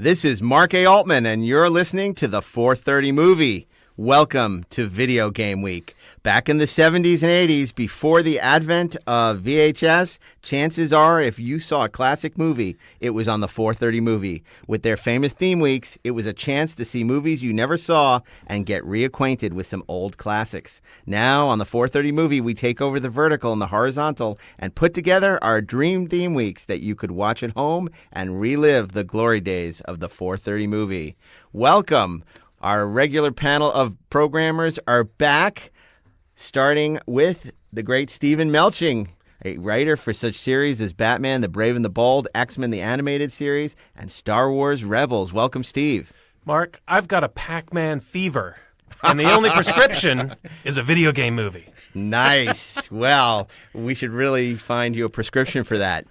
This is Mark A. Altman, and you're listening to the 430 Movie. Welcome to Video Game Week. Back in the 70s and 80s, before the advent of VHS, chances are if you saw a classic movie, it was on the 430 Movie. With their famous theme weeks, it was a chance to see movies you never saw and get reacquainted with some old classics. Now, on the 430 Movie, we take over the vertical and the horizontal and put together our dream theme weeks that you could watch at home and relive the glory days of the 430 Movie. Welcome. Our regular panel of programmers are back, starting with the great Stephen Melching, a writer for such series as Batman, The Brave and the Bold, X-Men the Animated Series, and Star Wars Rebels. Welcome, Steve. Mark, I've got a Pac-Man fever, and the only prescription is a video game movie. Nice. Well, we should really find you a prescription for that.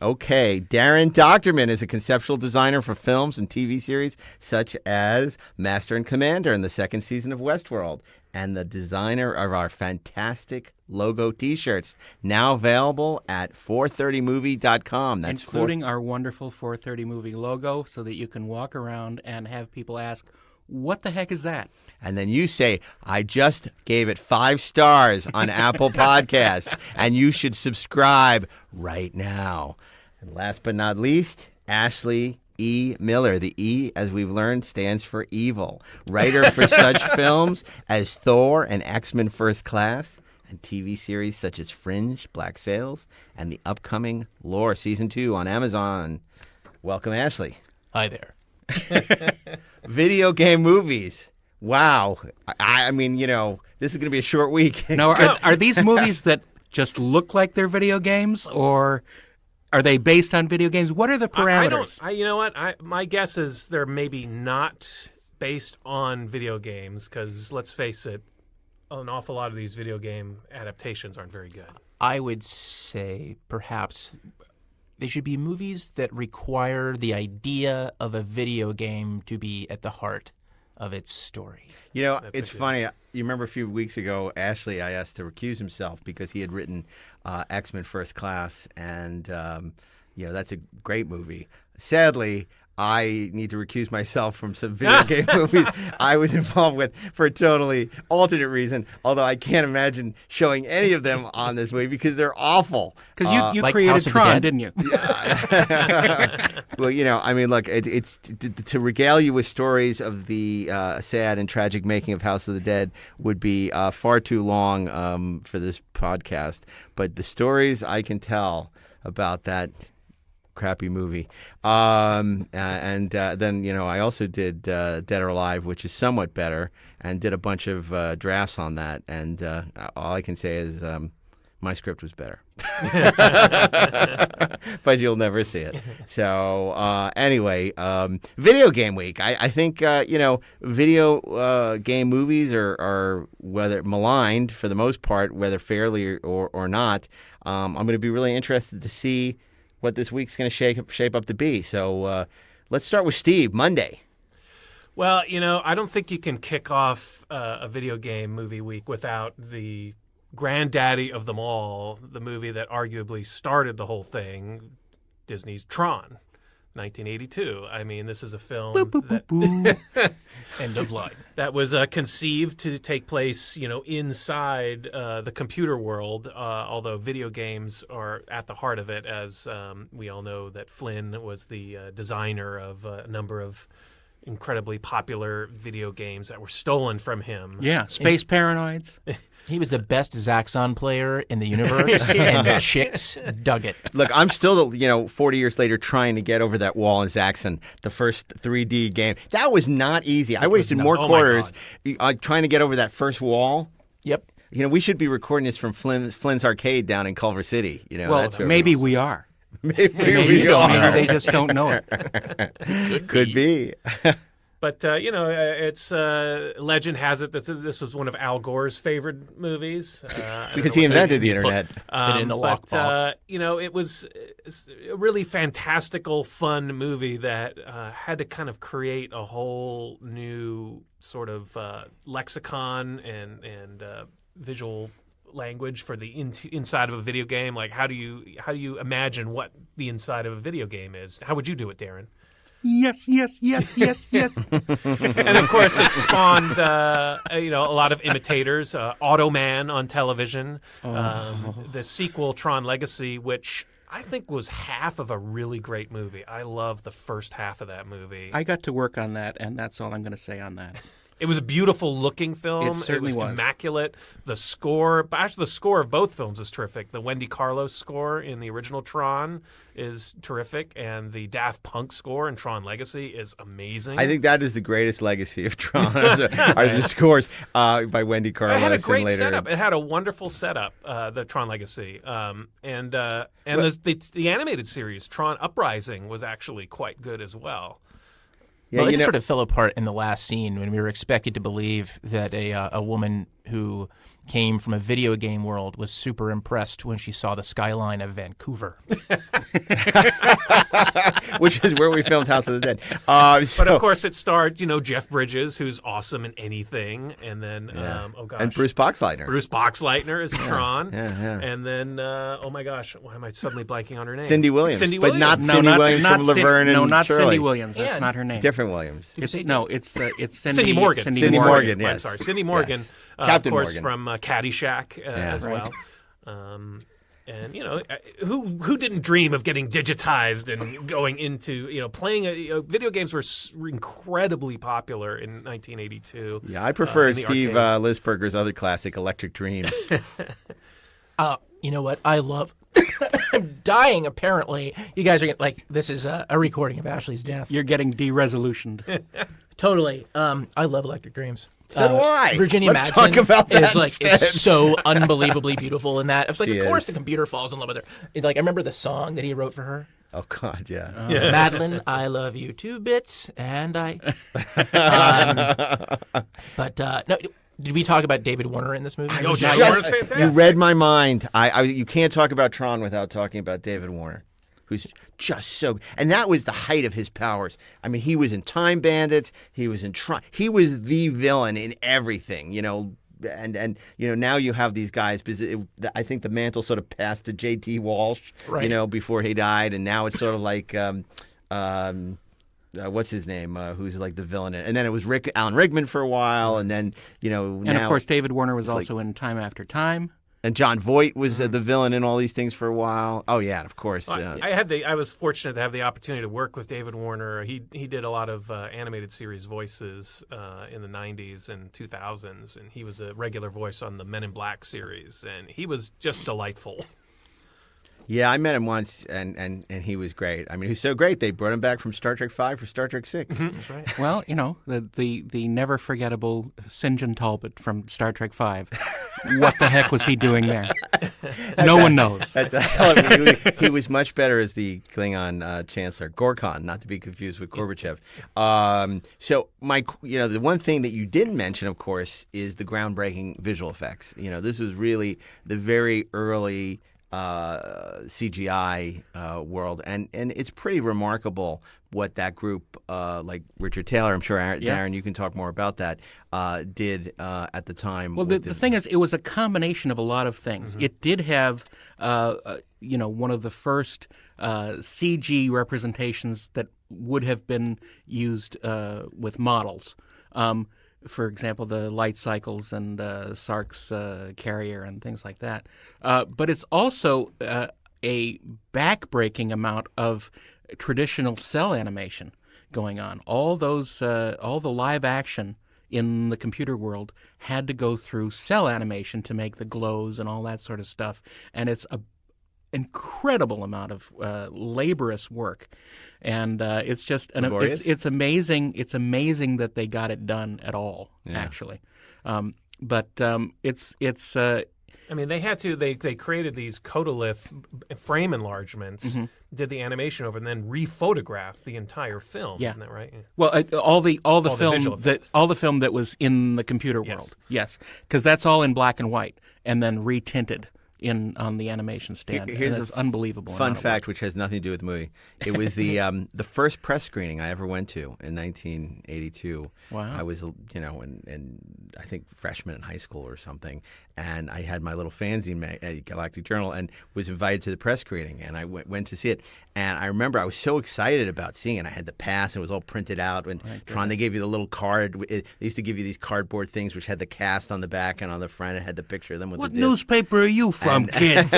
Okay. Daren Dochterman is a conceptual designer for films and TV series such as Master and Commander in the second season of Westworld, and the designer of our fantastic logo T-shirts, now available at 430movie.com. That's including our wonderful 430 Movie logo, so that you can walk around and have people ask, what the heck is that? And then you say, I just gave it 5 stars on Apple Podcasts, and you should subscribe right now. And last but not least, Ashley E. Miller. The E, as we've learned, stands for evil. Writer for such films as Thor and X-Men First Class, and TV series such as Fringe, Black Sails, and the upcoming Lore Season 2 on Amazon. Welcome, Ashley. Hi there. Video game movies. Wow. I mean, you know, this is going to be a short week. Now, are these movies that just look like they're video games, or are they based on video games? What are the parameters? You know what? My guess is they're maybe not based on video games, because let's face it, an awful lot of these video game adaptations aren't very good. I would say perhaps they should be movies that require the idea of a video game to be at the heart of its story. You know, it's funny. You remember a few weeks ago, Ashley, I asked to recuse himself because he had written X-Men First Class, and, you know, that's a great movie. Sadly, I need to recuse myself from some video game movies I was involved with for a totally alternate reason, although I can't imagine showing any of them on this movie because they're awful. Because you like created Tron, didn't you? Well, you know, I mean, look, it's to regale you with stories of the sad and tragic making of House of the Dead would be far too long for this podcast. But the stories I can tell about that crappy movie. And then, you know, I also did Dead or Alive, which is somewhat better, and did a bunch of drafts on that. And all I can say is my script was better. But you'll never see it. So anyway, Video Game Week. I think, you know, video game movies are whether maligned for the most part, whether fairly or not. I'm going to be really interested to see what this week's going to shape up to be. So let's start with Steve. Monday. Well, you know, I don't think you can kick off a video game movie week without the granddaddy of them all, the movie that arguably started the whole thing, Disney's Tron, 1982. I mean, this is a film End of line. That was conceived to take place, you know, inside the computer world, although video games are at the heart of it, as we all know that Flynn was the designer of a number of incredibly popular video games that were stolen from him. Yeah, Space Paranoids. He was the best Zaxxon player in the universe, and the chicks dug it. Look, I'm still, you know, 40 years later trying to get over that wall in Zaxxon, the first 3D game. That was not easy. I wasted more quarters trying to get over that first wall. Yep. You know, we should be recording this from Flynn's Arcade down in Culver City. You know, well, maybe we are. Maybe we are. Maybe they just don't know it. Could be. But, you know, it's legend has it that this was one of Al Gore's favorite movies. Because he invented the internet. In the lockbox. You know, it was a really fantastical, fun movie that had to kind of create a whole new sort of lexicon and visual language for the inside of a video game. Like, how do you imagine what the inside of a video game is? How would you do it, Daren? yes, yes, yes, yes, yes. And of course, it spawned a lot of imitators. Automan on television, the sequel Tron Legacy, which I think was half of a really great movie. I love the first half of that movie. I got to work on that, and that's all I'm going to say on that. It was a beautiful looking film. It certainly was. Immaculate. The score, actually the score of both films is terrific. The Wendy Carlos score in the original Tron is terrific, and the Daft Punk score in Tron Legacy is amazing. I think that is the greatest legacy of Tron, are the scores by Wendy Carlos. It had a great and later. setup. It had a wonderful setup, the Tron Legacy. And the animated series, Tron Uprising, was actually quite good as well. Yeah, Well, it just sort of fell apart in the last scene when we were expected to believe that a woman who came from a video game world was super impressed when she saw the skyline of Vancouver. which is where we filmed House of the Dead. But of course, it starred, Jeff Bridges, who's awesome in anything, and then and Bruce Boxleitner. Bruce Boxleitner is Tron, yeah. And then oh my gosh, why am I suddenly blanking on her name? Cindy Williams, Cindy but Williams. not Cindy Williams from Laverne and No, not Shirley. Cindy Williams. That's And not her name. Different Williams. It's Cindy, Cindy Morgan. Cindy Morgan, yes. I'm sorry, Cindy Morgan. Yes. Of Captain course, Morgan. from Caddyshack as well. And who didn't dream of getting digitized and going into playing video games were incredibly popular in 1982. Yeah, I prefer in the Steve arcades. Lisberger's other classic, Electric Dreams. You know what? I love. I'm dying. Apparently, you guys are this is a recording of Ashley's death. You're getting de-resolutioned. Totally. I love Electric Dreams. So do I. Virginia Let's Madsen talk about that is so unbelievably beautiful in that. It's like, She of course, is. the computer falls in love with her. I remember the song that he wrote for her. Oh God, yeah. Madeline, I love you 2 bits, and I. No. Did we talk about David Warner in this movie? Oh, David Warner's fantastic. You read my mind. You can't talk about Tron without talking about David Warner, who's just so. And that was the height of his powers. I mean, he was in Time Bandits. He was in Tron. He was the villain in everything. And now you have these guys. Because I think the mantle sort of passed to J.T. Walsh. Right. Before he died, and now it's sort of like. What's his name? Who's like the villain? And then it was Alan Rickman for a while, and then And of course, David Warner was also in Time After Time. And John Voight was the villain in all these things for a while. Oh yeah, and of course. I was fortunate to have the opportunity to work with David Warner. He did a lot of animated series voices in the 90s and 2000s, and he was a regular voice on the Men in Black series, and he was just delightful. Yeah, I met him once, and he was great. I mean, he was so great they brought him back from Star Trek V for Star Trek VI. That's right. Well, the never forgettable St. John Talbot from Star Trek V. What the heck was he doing there? No one knows. That's a hell of a, he was much better as the Klingon Chancellor Gorkon, not to be confused with Gorbachev. So, Mike, the one thing that you didn't mention, of course, is the groundbreaking visual effects. This was really the very early CGI world, and it's pretty remarkable what that group, like Richard Taylor, I'm sure Daren, you can talk more about that, did at the time. Well, the thing is, it was a combination of a lot of things. Mm-hmm. It did have, one of the first CG representations that would have been used with models. For example, the light cycles and Sark's carrier and things like that. But it's also a backbreaking amount of traditional cell animation going on. All the live action in the computer world had to go through cell animation to make the glows and all that sort of stuff. And it's an incredible amount of laborious work. And it's just it's amazing. It's amazing that they got it done at all. Yeah. Actually, but it's. I mean, they had to. They created these codolith frame enlargements, did the animation over, and then rephotographed the entire film. Yeah. Isn't that right? Yeah. Well, all the film that was in the computer world. Yes, because that's all in black and white, and then retinted on the animation stand. Here's and it's a unbelievable. Fun amount of fact, which has nothing to do with the movie. It was the first press screening I ever went to in 1982. Wow. I was, in I think freshman in high school or something, and I had my little fanzine, Galactic Journal, and was invited to the press screening, and I went to see it. And I remember I was so excited about seeing it. I had the pass, and it was all printed out. And Tron, they gave you the little card. They used to give you these cardboard things which had the cast on the back and on the front. It had the picture of them with What the disc. newspaper are you from, kid?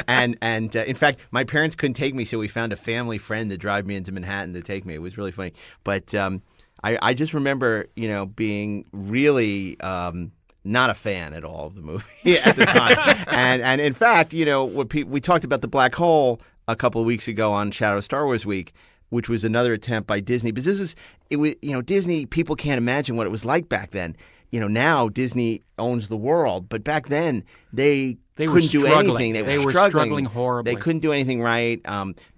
and in fact, my parents couldn't take me, so we found a family friend to drive me into Manhattan to take me. It was really funny. But I just remember, being really not a fan at all of the movie at the time. and in fact, we talked about the black hole a couple of weeks ago on Shadow of Star Wars Week, which was another attempt by Disney. But it was Disney. People can't imagine what it was like back then. Now Disney owns the world, but back then they couldn't do anything. They were struggling horribly. They couldn't do anything right.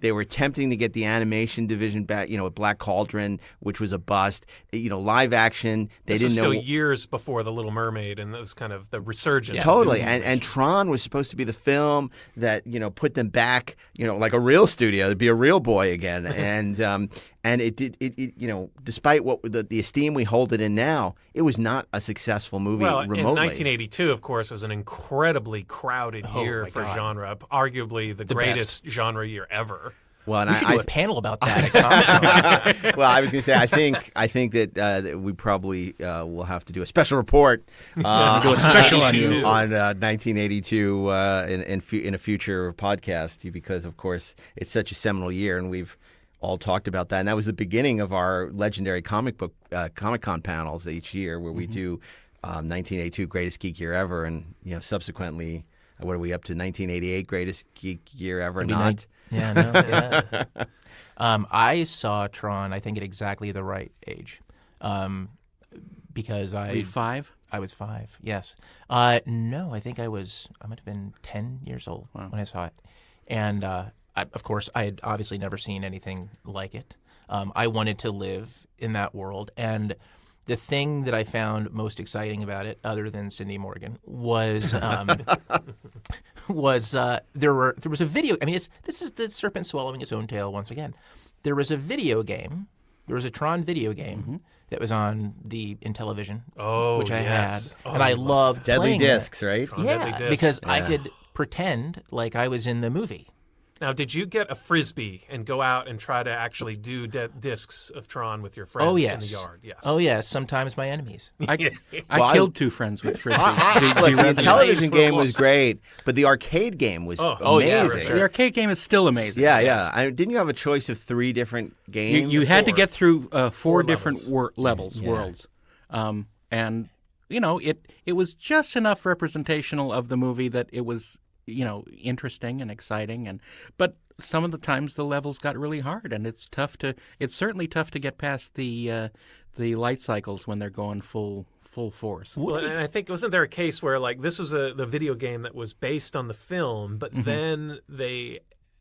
They were attempting to get the animation division back, with Black Cauldron, which was a bust. Live action. This was still years before The Little Mermaid, and that was kind of the resurgence. Yeah, totally. And Tron was supposed to be the film that put them back, like a real studio, to be a real boy again. And it did. Despite what the esteem we hold it in now, it was not a successful movie remotely. In 1982, of course, was an incredibly crowded year for genre, arguably the greatest genre year ever. Well, and we should do a panel about that at Comic-Con. Well, I was going to say, I think that we probably will have to do a special report, do a special on 1982 in a future podcast, because of course it's such a seminal year, and we've all talked about that. And that was the beginning of our legendary Comic-Con panels each year, where we do 1982 greatest geek year ever, and subsequently, what are we up to? 1988 greatest geek year ever? Not. Yeah, no. Yeah. I saw Tron, I think, at exactly the right age, because Were you 5? I was 5. Yes. No, I think I might have been 10 years old when I saw it, and of course, I had obviously never seen anything like it. I wanted to live in that world, and the thing that I found most exciting about it, other than Cindy Morgan, was there was a video. I mean, this is the serpent swallowing its own tail once again. There was a video game. There was a Tron video game that was on in television, which I had, and I loved Deadly playing Discs, it. right? Tron Yeah, Deadly Discs. because I could pretend like I was in the movie. Now, did you get a Frisbee and go out and try to actually do discs of Tron with your friends in the yard? Yes. Oh, yes. Sometimes my enemies. I killed 2 friends with frisbees. The television game was great, but the arcade game was amazing. Yeah, for sure. The arcade game is still amazing. Yeah, yes. yeah. Didn't you have a choice of 3 different games? You had to get through 4 Four different levels. worlds. And, it was just enough representational of the movie that it was interesting and exciting, but some of the times the levels got really hard, and it's certainly tough to get past the light cycles when they're going full force. Well, and I think, wasn't there a case where this was the video game that was based on the film, but then they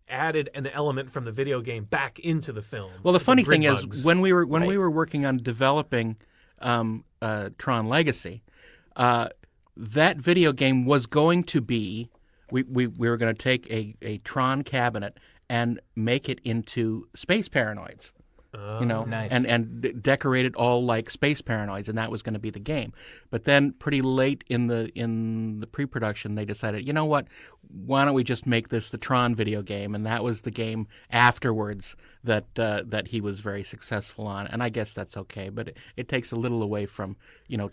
added an element from the video game back into the film? Well, the funny thing is, when we were working on developing Tron Legacy, that video game was going to be. We were going to take a Tron cabinet and make it into Space Paranoids, nice. and decorate it all like Space Paranoids, and that was going to be the game. But then, pretty late in the pre-production, they decided, what? Why don't we just make this the Tron video game? And that was the game afterwards that he was very successful on. And I guess that's okay, but it takes a little away from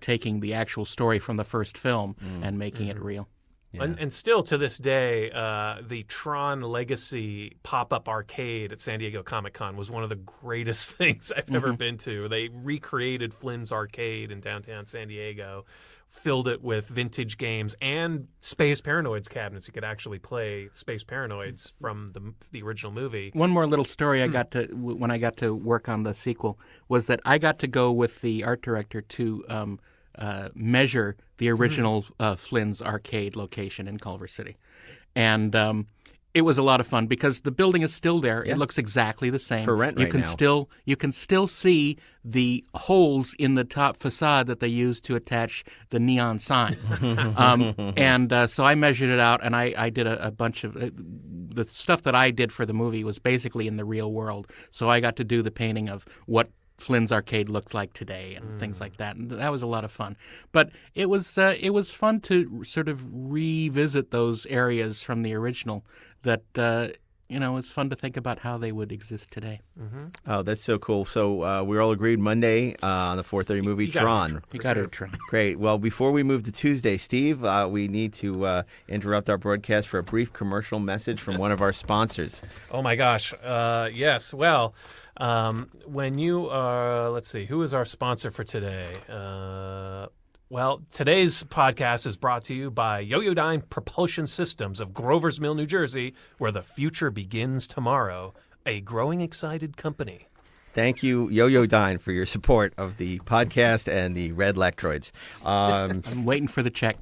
taking the actual story from the first film and making it real. Yeah. And still to this day, the Tron Legacy pop-up arcade at San Diego Comic-Con was one of the greatest things I've ever been to. They recreated Flynn's arcade in downtown San Diego, filled it with vintage games and Space Paranoids cabinets. You could actually play Space Paranoids from the original movie. One more little story I got to when I got to work on the sequel was that I got to go with the art director to measure the original Flynn's arcade location in Culver City. And It was a lot of fun because the building is still there. Yeah. It looks exactly the same. For rent you right can now. you can still see the holes in the top facade that they used to attach the neon sign. So I measured it out, and I did a bunch of the stuff that I did for the movie was basically in the real world. So I got to do the painting of what Flynn's arcade looked like today and things like that, and that was a lot of fun. But it was fun to sort of revisit those areas from the original. That it's fun to think about how they would exist today. Oh, that's so cool. So we're all agreed Monday on the 4:30 movie Tron. You got to Tron. Great. Well, before we move to Tuesday, Steve, we need to interrupt our broadcast for a brief commercial message from one of our sponsors. Oh my gosh. Yes. Well, when you let's see, who is our sponsor for today? Well, today's podcast is brought to you by Yoyodyne Propulsion Systems of Grover's Mill, New Jersey, where the future begins tomorrow. A growing excited company. Thank you, Yoyodyne, for your support of the podcast and the Red Lectroids. I'm waiting for the check.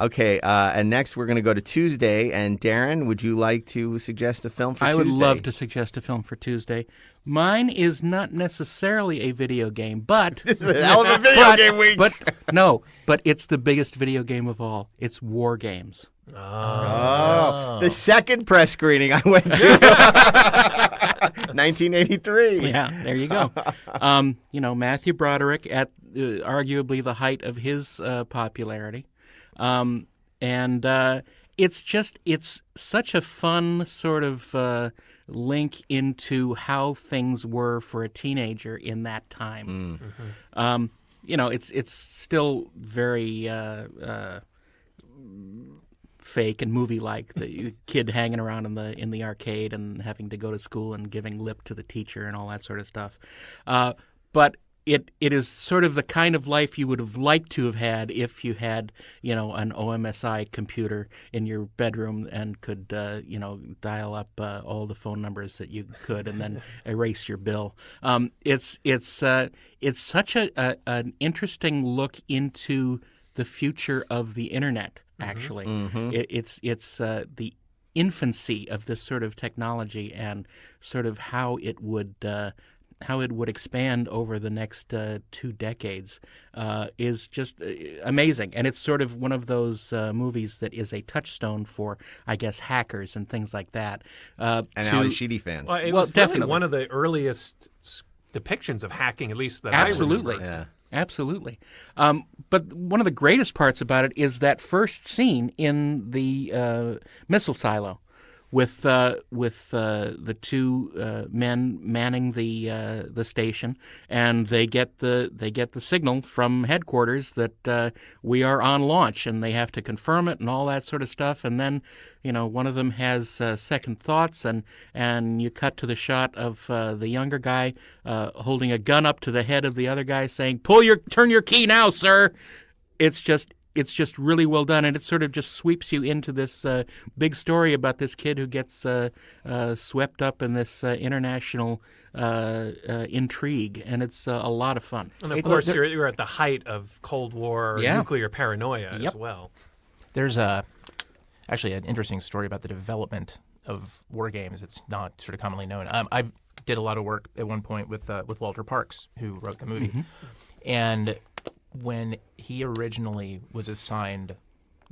Okay, and next we're going to go to Tuesday. And Daren, would you like to suggest a film for Tuesday? I would love to suggest a film for Tuesday. Mine is not necessarily a video game, but This is a hell of a video game week. But it's the biggest video game of all. It's War Games. Oh, the second press screening I went to, 1983. Yeah, there you go. Matthew Broderick at arguably the height of his popularity, it's such a fun sort of link into how things were for a teenager in that time. It's still very fake and movie-like, the kid hanging around in the arcade and having to go to school and giving lip to the teacher and all that sort of stuff. But it is sort of the kind of life you would have liked to have had if you had, an OMSI computer in your bedroom and could, dial up all the phone numbers that you could and then erase your bill. It's such an interesting look into the future of the internet. Actually, it's the infancy of this sort of technology and sort of how it would expand over the next 2 decades is just amazing. And it's sort of one of those movies that is a touchstone for, I guess, hackers and things like that. And Ali Sheedy fans. Well, it Well, was really definitely. one of the earliest depictions of hacking, at least that Absolutely. I remember. Yeah. Absolutely. But one of the greatest parts about it is that first scene in the missile silo with the two men manning the station, and they get the signal from headquarters that we are on launch, and they have to confirm it and all that sort of stuff. And then one of them has second thoughts, and you cut to the shot of the younger guy holding a gun up to the head of the other guy, saying, "Turn your key now, sir." It's just really well done, and it sort of just sweeps you into this big story about this kid who gets swept up in this international intrigue, and it's a lot of fun. And of course, you're at the height of Cold War nuclear paranoia as well. There's actually an interesting story about the development of war games. It's not sort of commonly known. I did a lot of work at one point with Walter Parks, who wrote the movie, and when he originally was assigned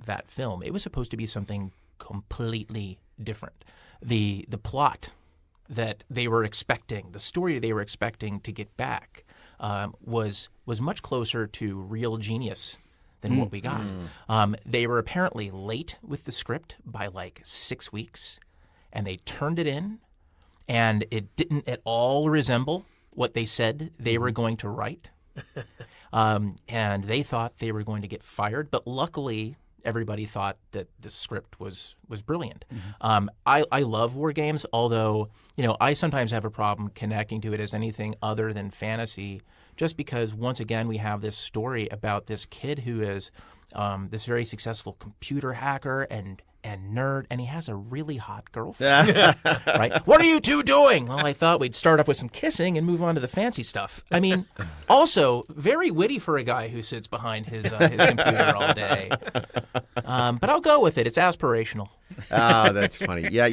that film, it was supposed to be something completely different. The plot that they were expecting, the story they were expecting to get back, was much closer to Real Genius than what we got. They were apparently late with the script by like 6 weeks, and they turned it in, and it didn't at all resemble what they said they were going to write. And they thought they were going to get fired, but luckily everybody thought that the script was brilliant. I love war games, although I sometimes have a problem connecting to it as anything other than fantasy, just because once again we have this story about this kid who is this very successful computer hacker, and and nerd, and he has a really hot girlfriend. Right? What are you two doing? Well, I thought we'd start off with some kissing and move on to the fancy stuff. I mean, also very witty for a guy who sits behind his computer all day. But I'll go with it. It's aspirational. Oh, that's funny. Yeah,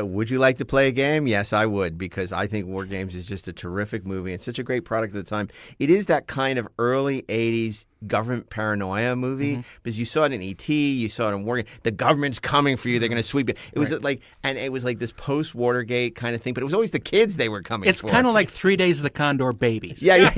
would you like to play a game? Yes, I would, because I think War Games is just a terrific movie and such a great product at the time. It is that kind of early 80s government paranoia movie, because you saw it in E.T., you saw it in War Games. The government's coming for you. They're going to sweep you. It was it was like this post-Watergate kind of thing, but it was always the kids they were coming for. It's kind of like 3 Days of the Condor Babies. Yeah.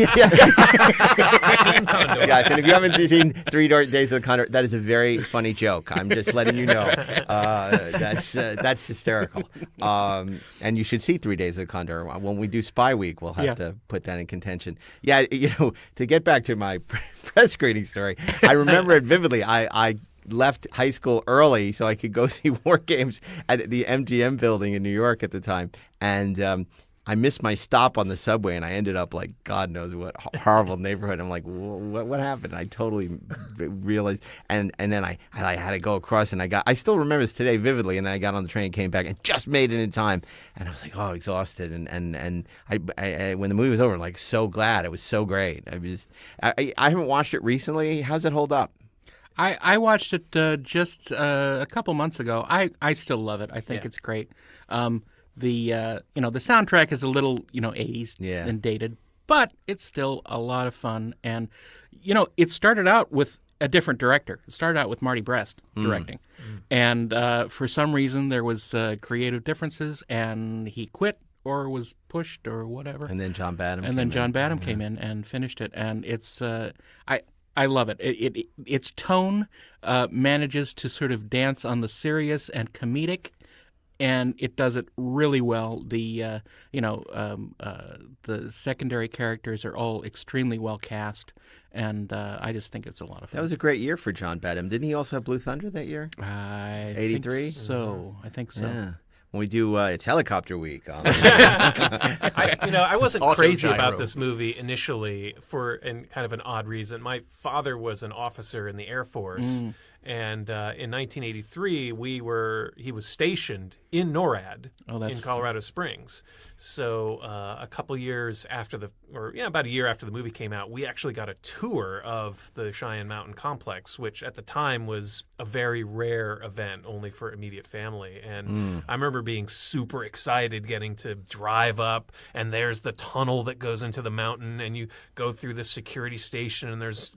Guys, and if you haven't seen 3 Days of the Condor, that is a very funny joke. I'm just letting you know. That's hysterical. And you should see 3 Days of the Condor. When we do Spy Week, we'll have to put that in contention. Yeah, to get back to my press screening story, I remember it vividly. I left high school early so I could go see War Games at the MGM building in New York at the time. And I missed my stop on the subway, and I ended up like God knows what horrible neighborhood. I'm like, what happened? I totally realized, and then I had to go across, and I still remember this today vividly. And then I got on the train and came back and just made it in time. And I was like, exhausted. And I when the movie was over, like so glad. It was so great. I haven't watched it recently. How's it hold up? I watched it just a couple months ago. I still love it. I think it's great. The soundtrack is a little 80s and dated, but it's still a lot of fun. And it started out with a different director. It started out with Marty Brest directing, and for some reason there was creative differences, and he quit or was pushed or whatever. And then John Badham. Came in and finished it, and it's I love it. Its tone manages to sort of dance on the serious and comedic. And it does it really well. The secondary characters are all extremely well cast, and I just think it's a lot of fun. That was a great year for John Badham. Didn't he also have Blue Thunder that year? 83? I think so. Yeah. When we do it's helicopter week. I wasn't Also crazy gyro. about this movie initially for kind of an odd reason. My father was an officer in the Air Force. And in 1983, he was stationed in NORAD in Colorado Springs. So a couple years after about a year after the movie came out, we actually got a tour of the Cheyenne Mountain Complex, which at the time was a very rare event, only for immediate family. And I remember being super excited getting to drive up, and there's the tunnel that goes into the mountain, and you go through this security station, and there's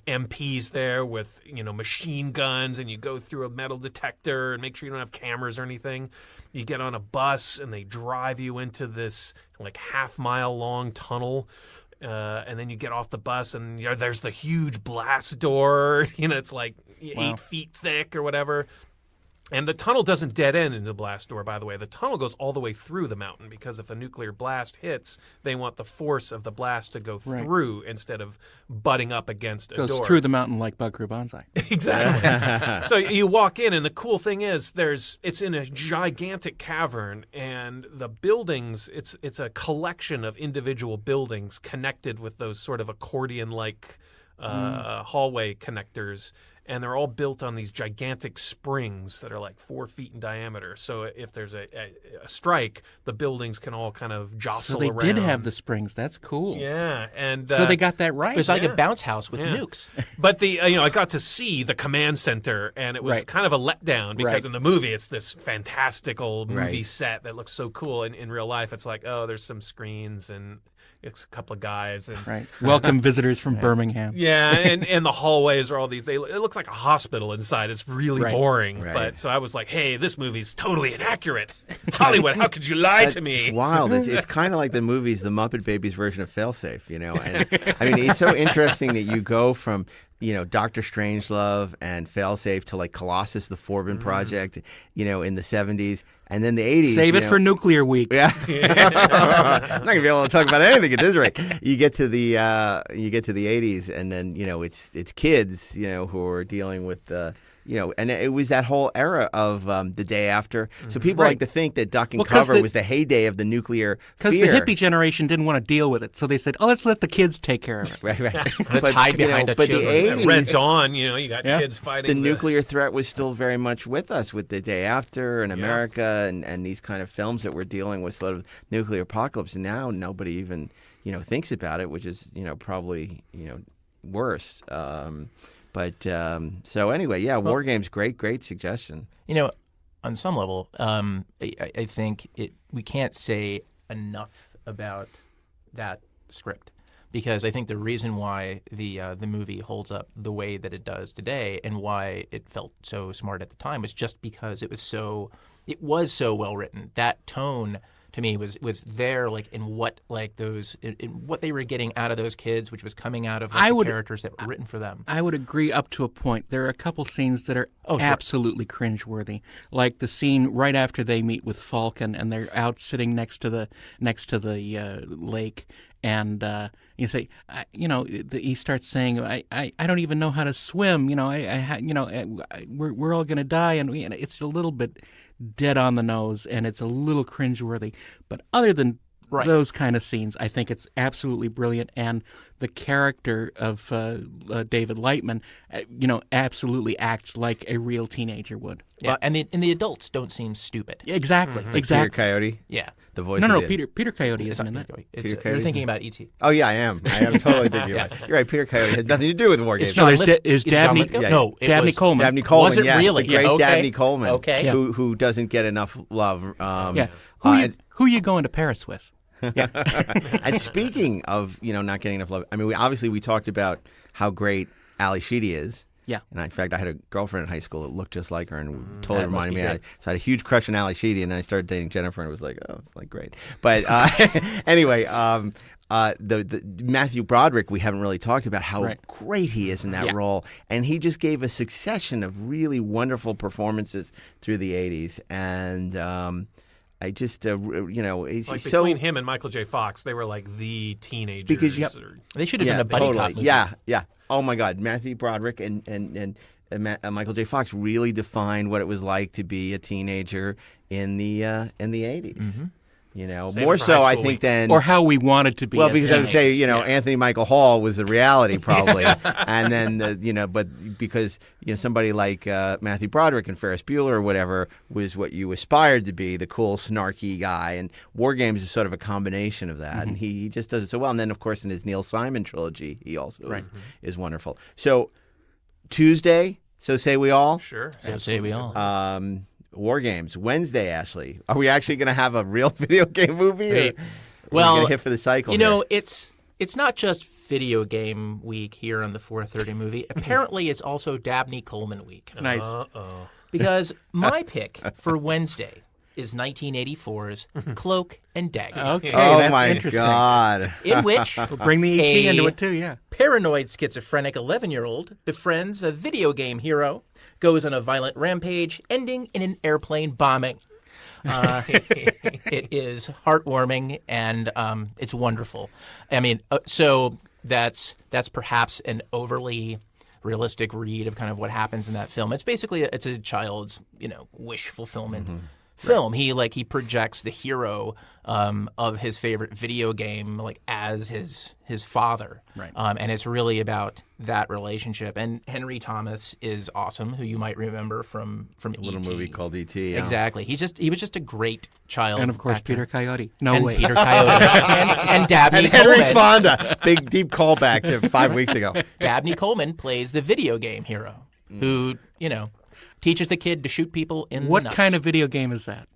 MPs there with machine guns, and you go through a metal detector and make sure you don't have cameras or anything. You get on a bus, and they drive you into this like half-mile long tunnel, and then you get off the bus, and there's the huge blast door. It's like 8 feet thick or whatever. And the tunnel doesn't dead end into the blast door, by the way. The tunnel goes all the way through the mountain, because if a nuclear blast hits, they want the force of the blast to go through instead of butting up against a door. Goes through the mountain like Bug Crew Banzai. Exactly. So you walk in, and the cool thing is it's in a gigantic cavern, and the buildings, it's a collection of individual buildings connected with those sort of accordion-like hallway connectors. And they're all built on these gigantic springs that are like 4 feet in diameter. So if there's a strike, the buildings can all kind of jostle around. So they did have the springs. That's cool. Yeah, and so they got that right. It was like a bounce house with nukes. But I got to see the command center, and it was kind of a letdown because in the movie it's this fantastical movie set that looks so cool. And in real life, it's like, there's some screens and it's a couple of guys. And Welcome visitors from Birmingham. Yeah, and the hallways are all these. It looks like a hospital inside. It's really boring. Right. But so I was like, hey, this movie's totally inaccurate. Hollywood, how could you lie to me? It's wild. It's kind of like the movies, the Muppet Babies version of Failsafe, And I mean, it's so interesting that you go from Dr. Strangelove and Failsafe to like Colossus, the Forbin Project, in the 70s. And then the 80s. Save it for Nuclear Week. Yeah. I'm not gonna be able to talk about anything at this rate. You get to the 80s, and then it's kids who are dealing with and it was that whole era of the day after. So people Right. like to think that Duck and Well, 'cause Cover the- was the heyday of the nuclear Because fear. the hippie generation didn't want to deal with it, so they said, "Oh, let's let the kids take care of it." Right. Let's hide behind the but the children. 80s, Red Dawn, you got Yeah. kids fighting the nuclear threat was still very much with us with the day after and America and these kind of films that were dealing with sort of nuclear apocalypse. And now nobody even, thinks about it, which is, probably, worse. So anyway, War Games, great suggestion. On some level, I think we can't say enough about that script, because I think the reason why the movie holds up the way that it does today and why it felt so smart at the time was just because it was so well written. That tone to me was there, like in what they were getting out of those kids, which was coming out of the characters that were written for them. I would agree up to a point. There are a couple scenes that are absolutely cringeworthy, like the scene right after they meet with Falcon and they're out sitting next to the lake, and you say, he starts saying, I don't even know how to swim. We're all gonna die, and it's a little bit dead on the nose, and it's a little cringeworthy. But other than those kind of scenes, I think it's absolutely brilliant, and the character of David Lightman, absolutely acts like a real teenager would. Yeah, and the adults don't seem stupid. Exactly, Peter exactly. Coyote, Yeah. the voice. No, of the- Peter Coyote isn't in that. You're Coyote's thinking about E.T. Oh yeah, I am totally thinking about it. You're right. Peter Coyote has nothing to do with War Games. John there's Lith- there's is it John Dabney- Lithgow? yeah, No, it Dabney was Coleman. Dabney Coleman, Was it yes, really? the great Okay. Dabney Coleman, Okay. who doesn't get enough love. Yeah. Who you going to Paris with? And speaking of not getting enough love, I mean, we talked about how great Ali Sheedy is. Yeah. And in fact, I had a girlfriend in high school that looked just like her and totally That must reminded be me. great. So I had a huge crush on Ali Sheedy, and then I started dating Jennifer, and it was like, oh, it's like great. But anyway, the Matthew Broderick, we haven't really talked about how great he is in that role, and he just gave a succession of really wonderful performances through the '80s, and I just he's like so between him and Michael J. Fox, they were like the teenagers. Because They should have done a buddy totally. cop movie. Yeah. Oh my God, Matthew Broderick and Michael J. Fox really defined what it was like to be a teenager in the '80s. Mm-hmm. Save More it for so, high I school think week. than Or how we wanted to be. well, as because I would say teenagers. Anthony Michael Hall was the reality probably, and then but because somebody like Matthew Broderick and Ferris Bueller or whatever was what you aspired to be, the cool snarky guy, and War Games is sort of a combination of that, and he just does it so well. And then of course in his Neil Simon trilogy, he also is wonderful. So Tuesday, so say we all. Sure. So say we all. War Games Wednesday. Ashley, are we actually going to have a real video game movie? Or Wait. are we Well, gonna hit for the cycle. here? it's not just video game week here on the 430 movie. Apparently, it's also Dabney Coleman week. Nice. Uh-oh. Because my pick for Wednesday is 1984's Cloak and Dagger, Okay, Oh that's my interesting. God! in which Bring the ET into it too, yeah. paranoid schizophrenic 11-year-old befriends a video game hero, goes on a violent rampage, ending in an airplane bombing. It is heartwarming and it's wonderful. I mean, so that's perhaps an overly realistic read of kind of what happens in that film. It's basically it's a child's wish fulfillment film. Right. He projects the hero of his favorite video game as his father, Right. And it's really about that relationship. And Henry Thomas is awesome, who you might remember from A little E.T. movie called E.T. Yeah. Exactly. He was just a great child. And of course, actor. Peter Coyote. No and way. Peter Coyote and Dabney And Henry Coleman. Fonda, big deep callback to 5 weeks ago. Dabney Coleman plays the video game hero who teaches the kid to shoot people in the What nuts. kind of video game is that?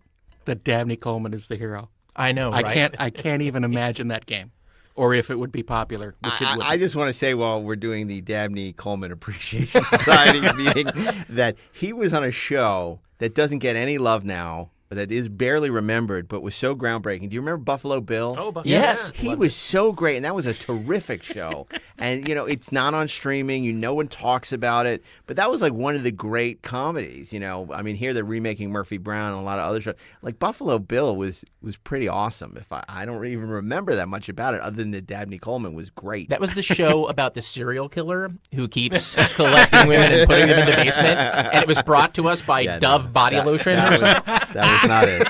That Dabney Coleman is the hero. I know, right? I can't even imagine that game, or if it would be popular, which it would. I just want to say while we're doing the Dabney Coleman Appreciation Society meeting that he was on a show that doesn't get any love now that is barely remembered, but was so groundbreaking. Do you remember Buffalo Bill? Oh, Buffalo. Yes. Yeah. He was so great, and that was a terrific show. And, it's not on streaming. No one talks about it. But that was like one of the great comedies, I mean, here they're remaking Murphy Brown and a lot of other shows. Like Buffalo Bill was pretty awesome. If I don't even remember that much about it, other than that Dabney Coleman was great. That was the show about the serial killer who keeps collecting women and putting them in the basement, and it was brought to us by Dove body lotion or something. That was not it.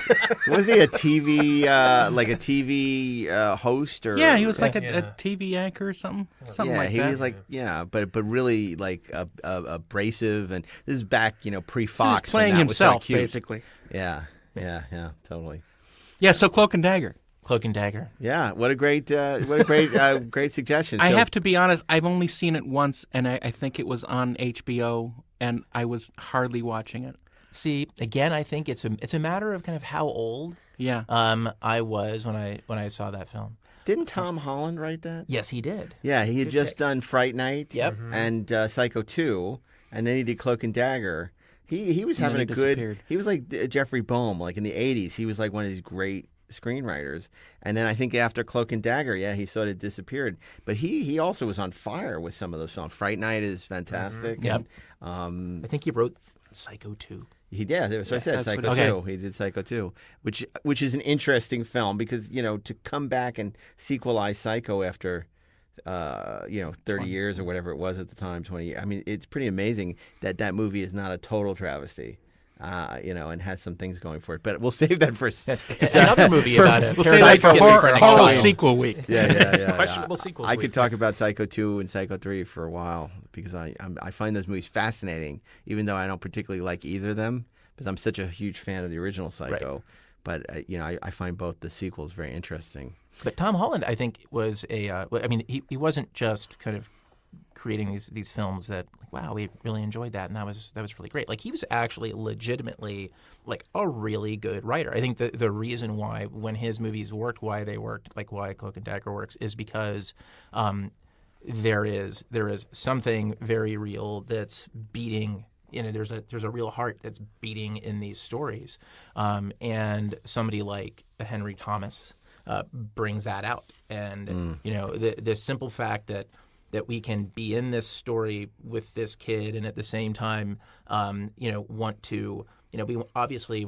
Wasn't he a TV host or? Yeah, he was like a TV anchor or something like he that. was like but really like abrasive, and this is back pre-Fox. So he was playing when that himself, was so cute. basically. Yeah, totally. Yeah, so Cloak and Dagger. Cloak and Dagger. Yeah, what a great great suggestion. I So- have to be honest, I've only seen it once, and I think it was on HBO, and I was hardly watching it. See, again, I think it's a matter of kind of how old Yeah. I was when I saw that film. Didn't Tom Holland write that? Yes, he did. Yeah, he had just done Fright Night. Yep. And Psycho 2, and then he did Cloak and Dagger. He was And having then a he good. disappeared. He was like Jeffrey Boehm, like in the '80s. He was like one of these great screenwriters. And then I think after Cloak and Dagger, he sort of disappeared. But he also was on fire with some of those films. Fright Night is fantastic. Yep. And, I think he wrote Psycho 2. that's what I said. that's what Psycho it 2. He did Psycho 2, which is an interesting film because to come back and sequelize Psycho after 30 years or whatever it was at the time, 20 years. I mean, it's pretty amazing that movie is not a total travesty. And has some things going for it, but we'll save that for Another movie about a We'll say that paradise for schizophrenic horror child. sequel week. Yeah. Questionable sequels. I week. could talk about Psycho 2 and Psycho 3 for a while because I find those movies fascinating, even though I don't particularly like either of them because I'm such a huge fan of the original Psycho. But I find both the sequels very interesting. But Tom Holland, I think, was he wasn't just kind of creating these films that, like, wow, we really enjoyed that, and that was really great. Like, he was actually legitimately like a really good writer. I think the reason why when his movies worked, why they worked, like why Cloak and Dagger works, is because there is something very real that's beating. There's a real heart that's beating in these stories, and somebody like Henry Thomas brings that out. And the simple fact that we can be in this story with this kid and at the same time, want to, we obviously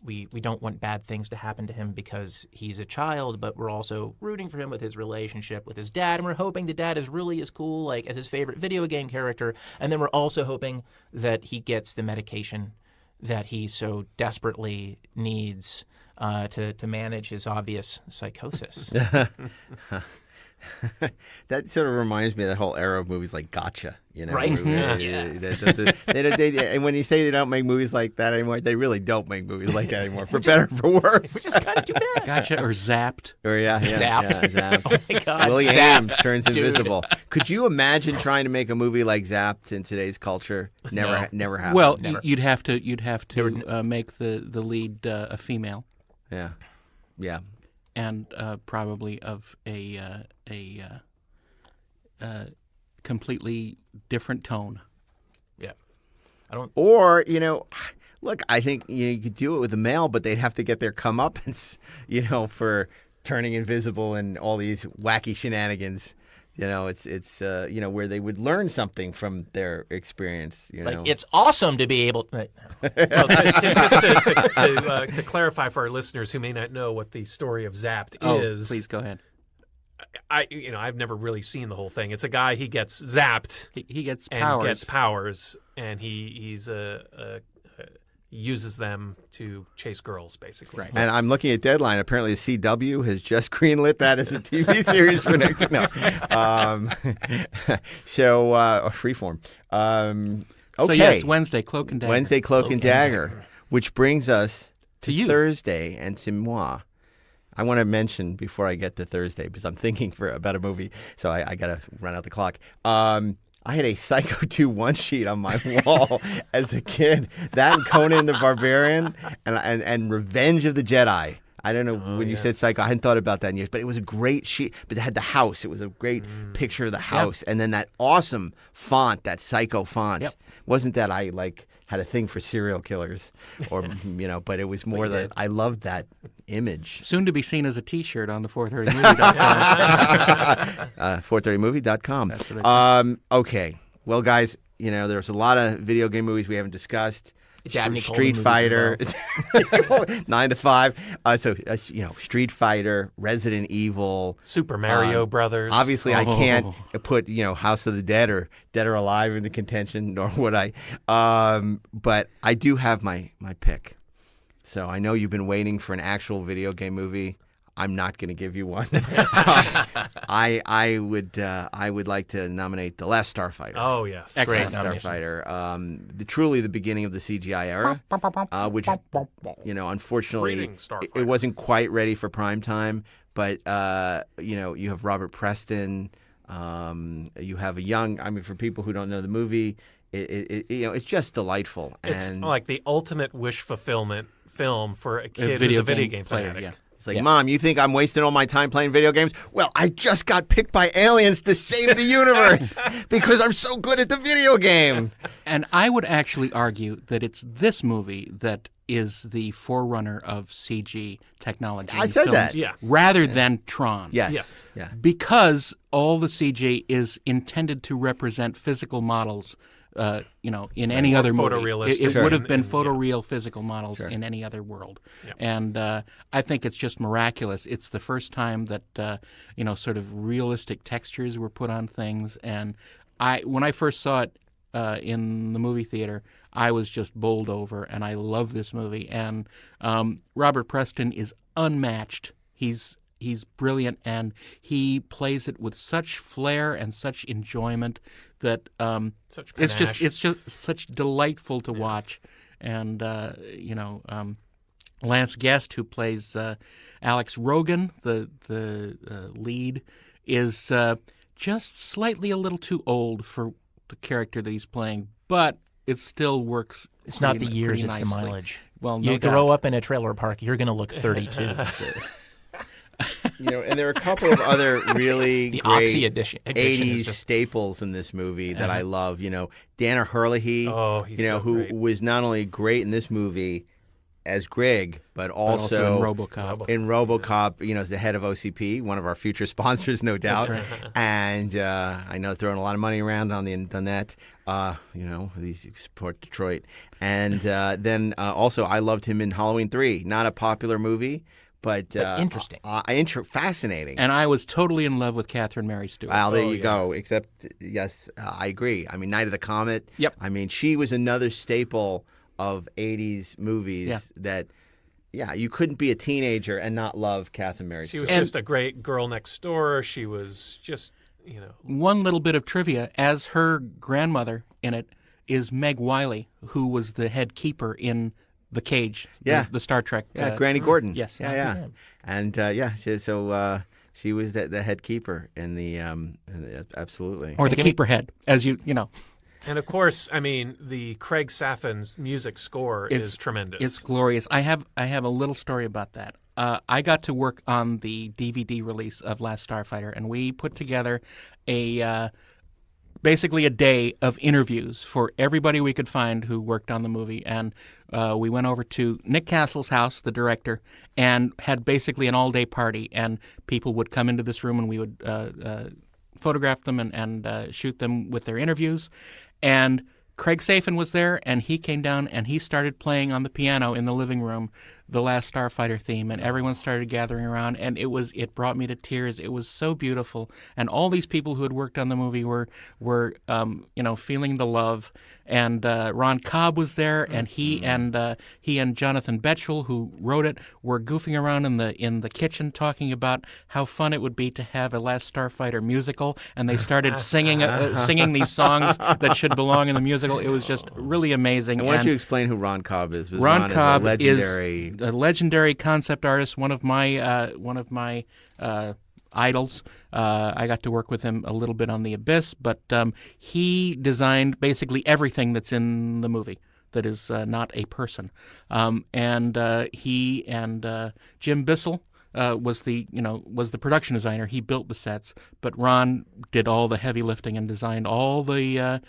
we don't want bad things to happen to him because he's a child, but we're also rooting for him with his relationship with his dad, and we're hoping the dad is really as cool, like as his favorite video game character, and then we're also hoping that he gets the medication that he so desperately needs to manage his obvious psychosis. That sort of reminds me of that whole era of movies like Gotcha, Right? And when you say they don't make movies like that anymore, they really don't make movies like that anymore, for better or for worse. Which is kind of too bad. Gotcha, or Zapped. Or Zapped. Zapped. Oh my God, Willie Zapped, Ames turns dude. invisible. Could you imagine trying to make a movie like Zapped in today's culture? Never happened. Well, Never. you'd have to make the lead a female, yeah. and probably of a completely different tone. Yeah. I don't. Or, look, I think you could do it with a male, but they'd have to get their comeuppance, for turning invisible and all these wacky shenanigans. It's where they would learn something from their experience. Like, it's awesome to be able. Well, to clarify for our listeners who may not know what the story of Zapped is, Please go ahead. I've never really seen the whole thing. It's a guy, he gets zapped He gets and powers. gets powers, and he uses them to chase girls, basically. Right. And I'm looking at Deadline. Apparently, the CW has just greenlit that as a TV series for next. No, Freeform. Okay. So yes, Wednesday, Cloak and Dagger. Wednesday, Cloak and Dagger, which brings us To you. Thursday and to moi. I want to mention before I get to Thursday because I'm thinking about a movie, so I got to run out the clock. I had a Psycho 2 one-sheet on my wall as a kid. That and Conan the Barbarian and Revenge of the Jedi. I don't know when you said Psycho, I hadn't thought about that in years, but it was a great sheet. But it had the house. It was a great picture of the house, and then that awesome font, that Psycho font. Yep. Wasn't that I had a thing for serial killers, or but it was more that I loved that image. Soon to be seen as a T-shirt on the 430movie.com. 430movie.com. That's what I Okay. Well, guys, there's a lot of video game movies we haven't discussed. Dabney Street Coleman Fighter, movies 9 to 5. Street Fighter, Resident Evil, Super Mario Brothers. Obviously, I can't put House of the Dead or Dead or Alive into contention, nor would I. But I do have my pick. So I know you've been waiting for an actual video game movie. I'm not going to give you one. I would like to nominate The Last Starfighter. Oh yes, Great Last nomination. Starfighter. Truly the beginning of the CGI era, which unfortunately Greetings, Starfighter. it wasn't quite ready for prime time. But you have Robert Preston. You have a young. I mean, for people who don't know the movie, it's just delightful. It's And like the ultimate wish fulfillment film for a kid video who's a video game game player, fanatic. yeah. it's like, Mom, you think I'm wasting all my time playing video games? Well, I just got picked by aliens to save the universe because I'm so good at the video game. And I would actually argue that it's this movie that is the forerunner of CG technology. I in said films, that. Yeah. rather than Tron. Yes. Yes. Yeah. Because all the CG is intended to represent physical models. In any other movie, photorealistic. it would have And- been and- photoreal physical models in any other world. Yep. And I think it's just miraculous. It's the first time that sort of realistic textures were put on things. And when I first saw it in the movie theater, I was just bowled over, and I love this movie. And Robert Preston is unmatched. He's brilliant, and he plays it with such flair and such enjoyment that Such it's panache. just such delightful to watch. And Lance Guest, who plays Alex Rogan, the lead, is just slightly a little too old for the character that he's playing, but it still works. It's not the pretty- years, pretty it's the nicely. mileage. Well, no You doubt. grow up in a trailer park, you're going to look 32. And there are a couple of other really The great Oxy edition is 80s just- staples in this movie that I love. Danner Hurley, Oh, he's so who great. was not only great in this movie as Greg, but But also in RoboCop. in RoboCop, as the head of OCP, one of our future sponsors, no doubt. And I know throwing a lot of money around on the net. These support Detroit. And then also I loved him in Halloween 3. Not a popular movie, but interesting. Fascinating. And I was totally in love with Catherine Mary Stewart. Well, there Oh, you yeah. go. Except, yes, I agree. I mean, Night of the Comet. Yep. I mean, she was another staple of 80s movies that, you couldn't be a teenager and not love Catherine Mary She Stewart. was just a great girl next door. She was just, One little bit of trivia, as her grandmother in it is Meg Wiley, who was the head keeper in The Cage, the Star Trek. Granny Gordon. Yes. Yeah. And, she was the head keeper in the absolutely. Or the keeper head, as you know. and of course, I mean, the Craig Saffin's music score is tremendous. It's glorious. I have a little story about that. I got to work on the DVD release of Last Starfighter, and we put together basically a day of interviews for everybody we could find who worked on the movie. And we went over to Nick Castle's house, the director, and had basically an all-day party. And people would come into this room, and we would photograph them and shoot them with their interviews. And Craig Safin was there, and he came down and he started playing on the piano in the living room the Last Starfighter theme, and everyone started gathering around, and it brought me to tears. It was so beautiful, and all these people who had worked on the movie were feeling the love. And Ron Cobb was there, and he and Jonathan Betchell, who wrote it, were goofing around in the kitchen talking about how fun it would be to have a Last Starfighter musical, and they started singing these songs that should belong in the musical. It was just really amazing. And why don't you explain who Ron Cobb is? Because Ron Cobb is a legendary. is a legendary concept artist, one of my idols. I got to work with him a little bit on The Abyss, but he designed basically everything that's in the movie. that is not a person. And he and Jim Bissell was the production designer. He built the sets, but Ron did all the heavy lifting and designed all the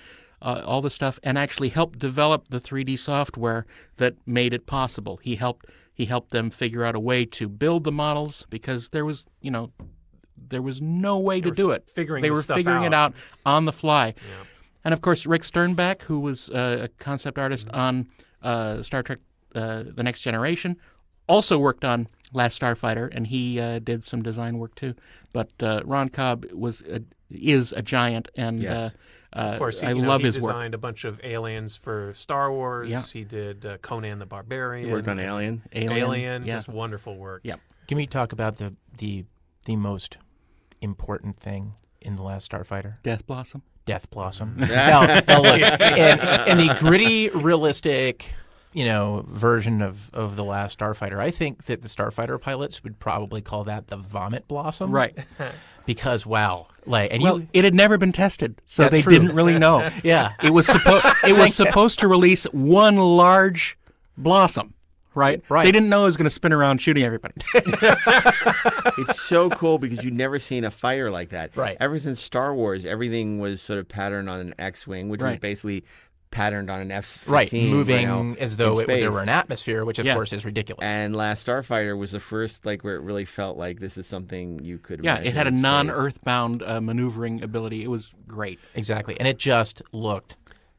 stuff, and actually helped develop the 3D software that made it possible. He helped them figure out a way to build the models, because there was no way to do it. They were figuring it out on the fly. Yeah. And of course, Rick Sternbach, who was a concept artist on Star Trek: The Next Generation, also worked on Last Starfighter, and he did some design work too. But Ron Cobb is a giant, and Yes. of course, I love his He work. designed a bunch of aliens for Star Wars. Yeah. He did Conan the Barbarian. He worked on Alien. Alien, yeah. just wonderful work. Yeah. Can we talk about the most important thing in The Last Starfighter? Death Blossom. Death Blossom. Now, look, and the gritty, realistic, version of The Last Starfighter, I think that the Starfighter pilots would probably call that the Vomit Blossom. Right. Because, wow. It had never been tested, so That's they true. didn't really know. Yeah. It was supposed to release one large blossom, right? Right. They didn't know it was going to spin around shooting everybody. It's so cool because you've never seen a fighter like that. Right. Ever since Star Wars, everything was sort of patterned on an X-wing, which was Right. basically patterned on an F-15. Right, moving as though in there space. were an atmosphere, which of Yeah. course is ridiculous. And Last Starfighter was the first, where it really felt like this is something you could Yeah, imagine it had a in space. non-Earthbound maneuvering ability. It was great. Exactly, and it just looked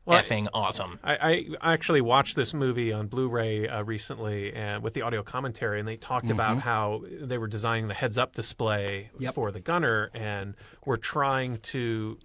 effing awesome. I actually watched this movie on Blu-ray recently, and with the audio commentary, and they talked about how they were designing the heads-up display for the gunner, and were trying to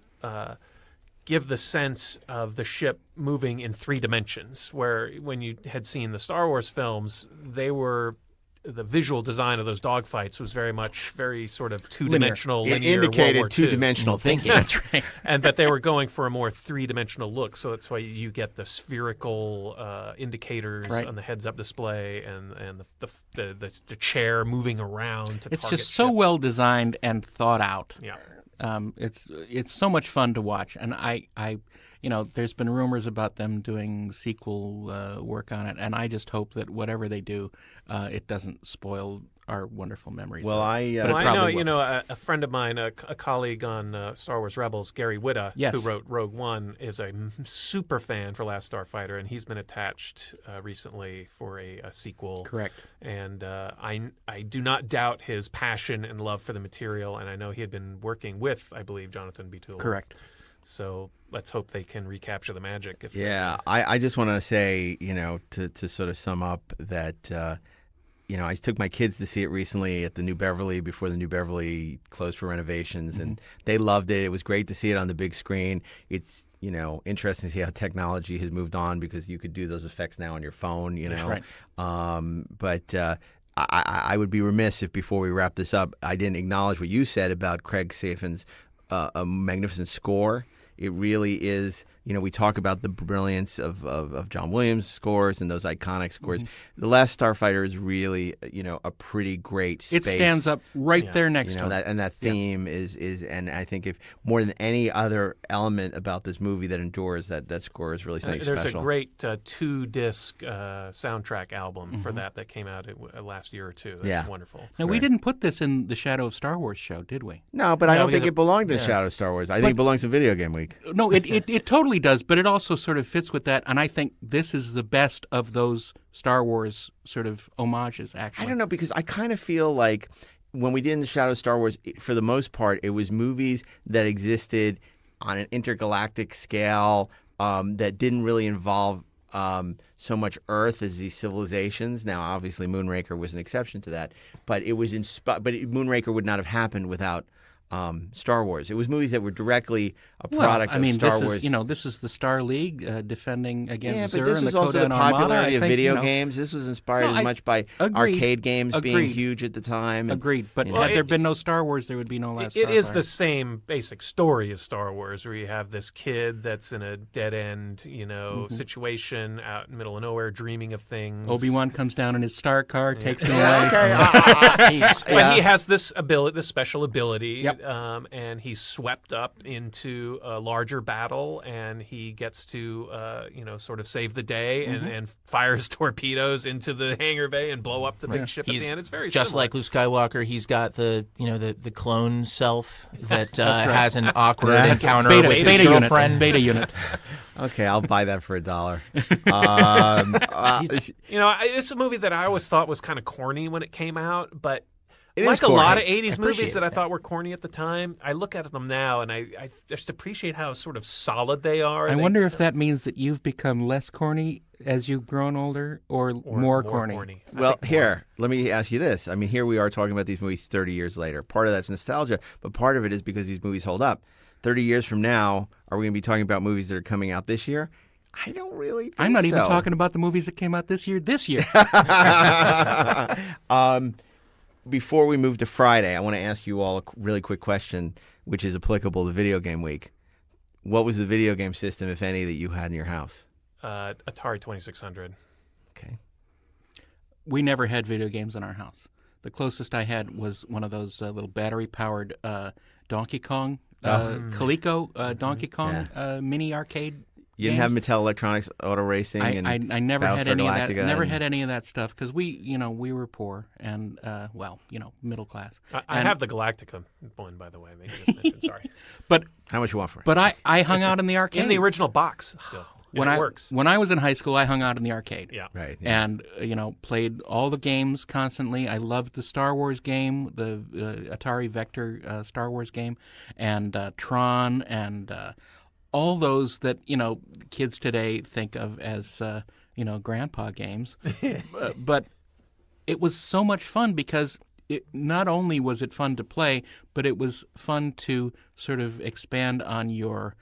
give the sense of the ship moving in 3 dimensions, where when you had seen the Star Wars films, the visual design of those dogfights was very sort of two-dimensional, It linear. indicated World War II. two-dimensional thinking. That's right. And that they were going for a more 3-dimensional look, so that's why you get the spherical indicators Right. on the heads-up display, and the chair moving around to It's target just so ships. well designed and thought out. Yeah. It's so much fun to watch, and I there's been rumors about them doing sequel work on it, and I just hope that whatever they do, it doesn't spoil our wonderful memories. Well, of it. I But it Well, I probably know, will. a friend of mine, a colleague on Star Wars Rebels, Gary Whitta, Yes. who wrote Rogue One, is a super fan for Last Starfighter, and he's been attached recently for a sequel. Correct. And I do not doubt his passion and love for the material, and I know he had been working with, I believe, Jonathan B. Toole. Correct. So let's hope they can recapture the magic. Yeah, I just want to say, to sort of sum up that, I took my kids to see it recently at the New Beverly before the New Beverly closed for renovations, and they loved it. It was great to see it on the big screen. It's, interesting to see how technology has moved on, because you could do those effects now on your phone, That's right. But I would be remiss if before we wrap this up, I didn't acknowledge what you said about Craig Safan's a magnificent score. It really is, we talk about the brilliance of John Williams' scores and those iconic scores. The Last Starfighter is really, a pretty great space. It stands up right there next to it. That theme is, and I think if more than any other element about this movie that endures, that score is really something There's special. a great 2-disc soundtrack album for that came out last year or two. That's wonderful. Now, we didn't put this in the Shadow of Star Wars show, did we? No, but I don't because think it belonged to Shadow of Star Wars. I think it belongs to Video Game Week. No, it totally does, but it also sort of fits with that, and I think this is the best of those Star Wars sort of homages, actually. I don't know, because I kind of feel like when we did in the Shadow of Star Wars, for the most part, it was movies that existed on an intergalactic scale that didn't really involve so much Earth as these civilizations. Now, obviously, Moonraker was an exception to that, but it was Moonraker would not have happened without Star Wars. It was movies that were directly a product of Star Wars. This is the Star League defending against but Zur this and the was also the Kodan Armada. popularity I of think, video games. This was inspired as much by agreed. arcade games being Agreed. huge at the time. And, Agreed, but you know. had there been no Star Wars, there would be no Last It is Starfighter. the same basic story as Star Wars, where you have this kid that's in a dead end, situation out in the middle of nowhere, dreaming of things. Obi-Wan comes down in his star car, takes him away. But he has this special ability and he's swept up into a larger battle, and he gets to sort of save the day and fires torpedoes into the hangar bay and blow up the big ship at the end. It's very just similar. like Luke Skywalker. He's got the clone self that has an awkward encounter with his girlfriend. Beta unit. Okay, I'll buy that for $1. It's a movie that I always thought was kind of corny when it came out, but It like is a corny. lot of 80s movies appreciate that I that. thought were corny at the time, I look at them now and I just appreciate how sort of solid they are. I wonder if that means that you've become less corny as you've grown older, or more corny. Well, here, let me ask you this. I mean, here we are talking about these movies 30 years later. Part of that's nostalgia, but part of it is because these movies hold up. 30 years from now, are we going to be talking about movies that are coming out this year? I don't really think I'm not even so. talking about the movies that came out this year. Before we move to Friday, I want to ask you all a really quick question, which is applicable to Video Game Week. What was the video game system, if any, that you had in your house? Atari 2600. Okay. We never had video games in our house. The closest I had was one of those little battery-powered Donkey Kong, Coleco Donkey Kong mini arcade. You didn't have Mattel Electronics Auto Racing and I never had any of that. Galactica Never and- had any of that stuff because we were poor and middle class. I have the Galactica one, by the way. Maybe just mention, sorry. But How much you want for it? but I hung out in the arcade In the original box still. when it I works. When I was in high school, I hung out in the arcade. Yeah. Right. Yeah. And played all the games constantly. I loved the Star Wars game, the Atari Vector Star Wars game, and Tron, and all those that kids today think of as grandpa games. But it was so much fun because not only was it fun to play, but it was fun to sort of expand on your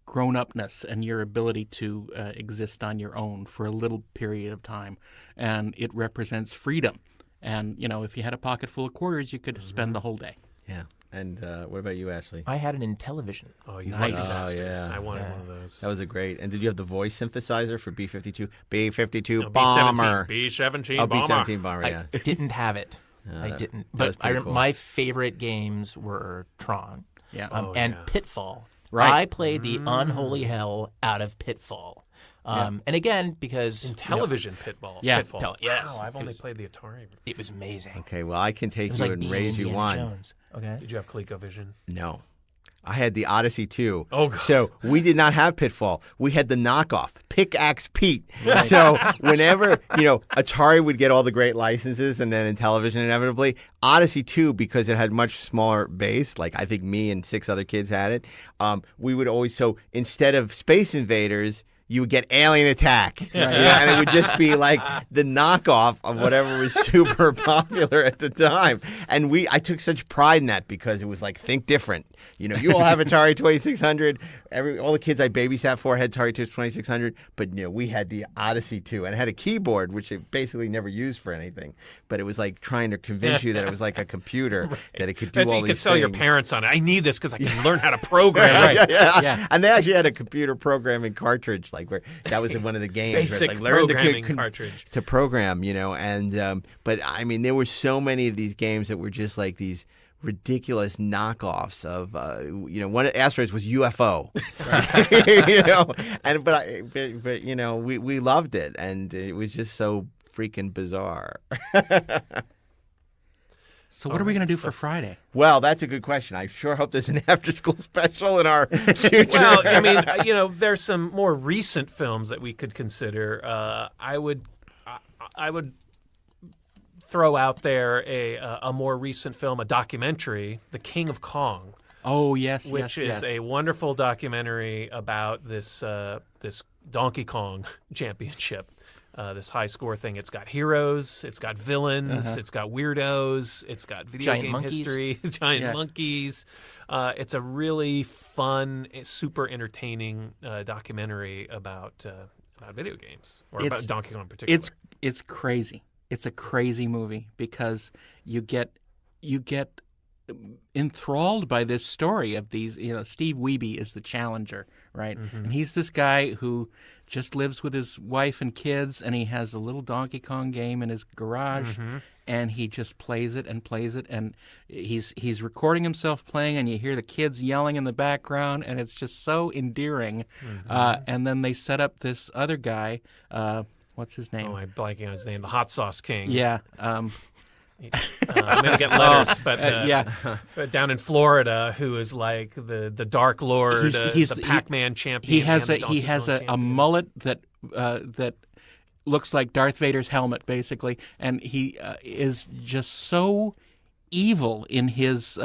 grown-upness and your ability to exist on your own for a little period of time. And it represents freedom. And, if you had a pocket full of quarters, you could spend the whole day. Yeah. And what about you, Ashley? I had an Intellivision. Oh, you Nice. lucky bastard. yeah. I wanted one of those. That was a great. And did you have the voice synthesizer for B-52? B-52 No, bomber. B-17 Oh, bomber. B-17 bomber, yeah. I didn't have it. I didn't. that But was pretty cool. my favorite games were Tron Yeah. and Pitfall. Right. I played the unholy hell out of Pitfall. And again, because In television Pitfall. Yeah. Pitfall. Yes. Wow, I've It only was- played the Atari. it was amazing. Okay, well, I can It take was you like and being raise you Indiana one. Jones. Okay. Did you have ColecoVision? No. I had the Odyssey 2. Oh, God. So we did not have Pitfall. We had the knockoff, Pickaxe Pete. So whenever, Atari would get all the great licenses and then in television inevitably, Odyssey 2, because it had much smaller base, like I think me and 6 other kids had it, we would always, so instead of Space Invaders, you would get Alien Attack. And it would just be like the knockoff of whatever was super popular at the time. And I took such pride in that because it was like, think different. You all have Atari 2600. All the kids I babysat for had Atari 2600. But, we had the Odyssey 2. And it had a keyboard, which it basically never used for anything. But it was like trying to convince you that it was like a computer, that it could do That's all you these could sell your things. parents on it. I need this because I can learn how to program. Yeah. And they actually had a computer programming cartridge, like where that was in one of the games. Basic where it's like, learn programming to cartridge. to program, and but I mean, there were so many of these games that were just like these ridiculous knockoffs of one of Asteroids was UFO, but we loved it, and it was just so freaking bizarre. So what are we going to do for Friday? Well, that's a good question. I sure hope there's an after-school special in our future. Well, I mean, there's some more recent films that we could consider. I would throw out there a more recent film, a documentary, The King of Kong, Oh, yes, which is a wonderful documentary about this Donkey Kong championship. This high score thing. It's got heroes, it's got villains, it's got weirdos, it's got video Giant game monkeys. history, giant monkeys. It's a really fun, super entertaining documentary about video games, or about Donkey Kong in particular. It's crazy. It's a crazy movie because you get enthralled by this story of these. Steve Wiebe is the challenger, right? And he's this guy who just lives with his wife and kids, and he has a little Donkey Kong game in his garage, and he just plays it, and he's recording himself playing, and you hear the kids yelling in the background, and it's just so endearing. And then they set up this other guy. What's his name? Oh, I'm blanking on his name. The Hot Sauce King. Yeah. I'm going to get letters, but down in Florida, who is like the Dark Lord, the Pac-Man champion. He has a mullet that looks like Darth Vader's helmet, basically, and he is just so evil in his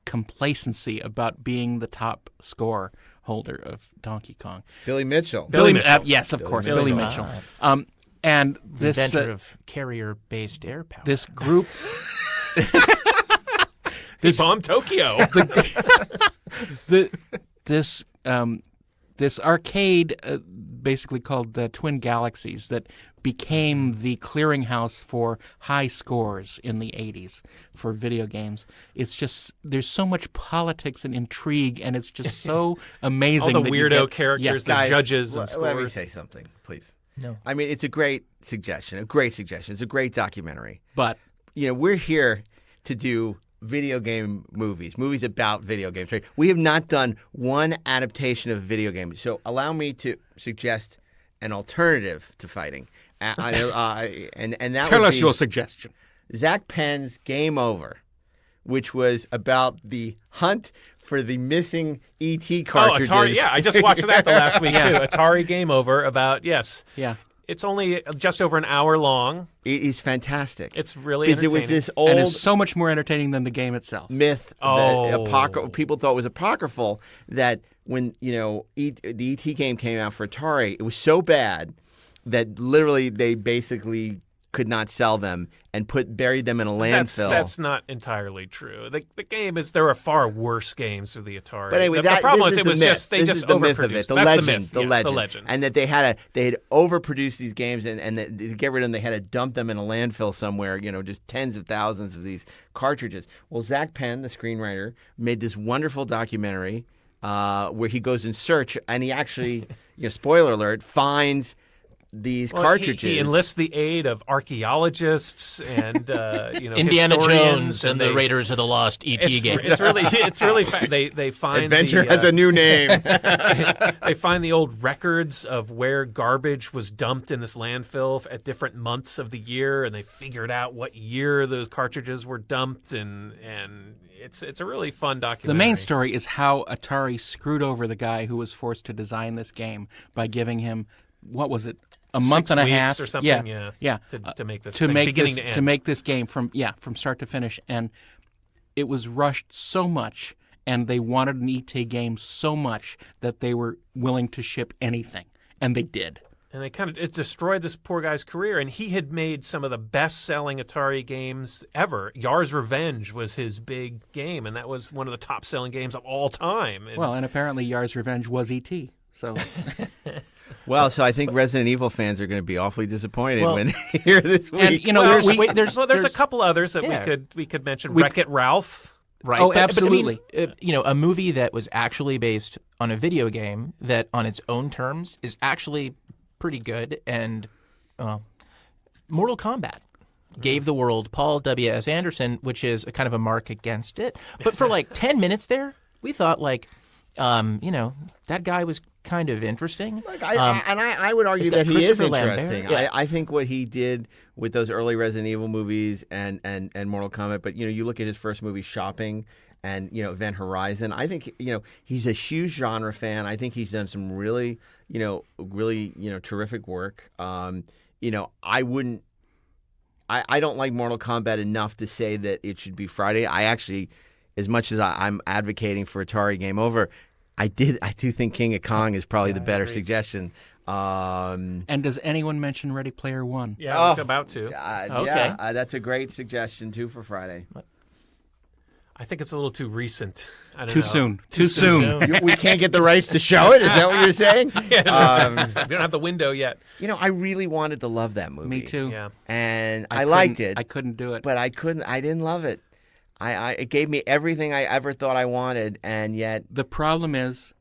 complacency about being the top score holder of Donkey Kong. Billy Mitchell. Yes, of course, Billy Mitchell. And this inventor of carrier-based air power. This group, He bombed Tokyo. This arcade, basically called the Twin Galaxies, that became the clearinghouse for high scores in the 80s for video games. It's just, there's so much politics and intrigue, and it's just so amazing. All the weirdo characters, the judges and scores. Let me say something, please. No. I mean, it's a great suggestion. It's a great documentary. But, we're here to do video game movies about video games. Right? We have not done one adaptation of video games. So allow me to suggest an alternative to fighting. And that tell would us be your suggestion. Zach Penn's Game Over, which was about the hunt for the missing E.T. cartridges. Oh, Atari, yeah. I just watched that the last week, too. Atari Game Over about, yes. Yeah. It's only just over an hour long. It is fantastic. It's really because entertaining. It was this old and it's so much more entertaining than the game itself. Myth Oh. that people thought was apocryphal, that when the E.T. game came out for Atari, it was so bad that literally they basically could not sell them and buried them in a landfill. That's not entirely true. The game is, there are far worse games for the Atari. But anyway, the problem is it was myth. just they this just is the myth overproduced. of it. The That's legend, the legend, and that they had overproduced these games, and to get rid of them, they had to dump them in a landfill somewhere. Just tens of thousands of these cartridges. Well, Zach Penn, the screenwriter, made this wonderful documentary where he goes in search, and he actually, spoiler alert, finds these cartridges. He enlists the aid of archaeologists and Indiana historians Jones and the Raiders of the Lost E.T. game. It's really they find Adventure has a new name. They find the old records of where garbage was dumped in this landfill at different months of the year, and they figured out what year those cartridges were dumped, and it's a really fun documentary. The main story is how Atari screwed over the guy who was forced to design this game by giving him, what was it, a month and a half or something, to make this beginning to end. To make this game from start to finish, and it was rushed so much, and they wanted an E.T. game so much that they were willing to ship anything, and they did. And it destroyed this poor guy's career, and he had made some of the best-selling Atari games ever. Yar's Revenge was his big game, and that was one of the top-selling games of all time. And apparently Yar's Revenge was E.T., so... Well, so I think Resident Evil fans are going to be awfully disappointed when they hear this week. And, there's a couple others that we could mention. Wreck-It Ralph. Right. Oh, absolutely. But I mean, a movie that was actually based on a video game that, on its own terms, is actually pretty good. And Mortal Kombat gave the world Paul W.S. Anderson, which is a kind of a mark against it. But for 10 minutes there, we thought that guy was kind of interesting. I would argue that he is interesting. Yeah. I think what he did with those early Resident Evil movies and Mortal Kombat, but you look at his first movie, Shopping, and Event Horizon. I think he's a huge genre fan. I think he's done some really terrific work. I don't like Mortal Kombat enough to say that it should be Friday. I actually, as much as I'm advocating for Atari Game Over, I do think King of Kong is probably the better suggestion. And does anyone mention Ready Player One? Yeah, I was about to. Okay. Yeah, that's a great suggestion too for Friday. I think it's a little too recent. Too soon. Too soon. We can't get the rights to show it? Is that what you're saying? We don't have the window yet. I really wanted to love that movie. Me too. Yeah. And I liked it. I couldn't do it. But I didn't love it. It gave me everything I ever thought I wanted, and yet The problem is,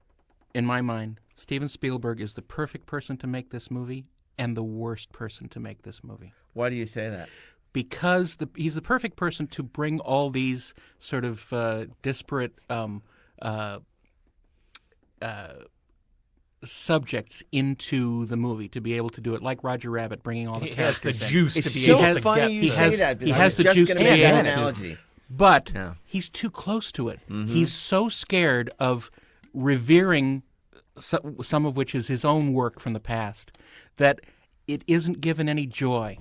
in my mind, Steven Spielberg is the perfect person to make this movie and the worst person to make this movie. why do you say that? Because he's the perfect person to bring all these sort of disparate subjects into the movie, to be able to do it like Roger Rabbit, bringing all the He has the characters in. juice It's to be so able to funny get. you he say has- that. he because I has was the just juice gonna to make be that able to. analogy. But Yeah. he's too close to it. He's so scared of revering some of which is his own work from the past that it isn't given any joy.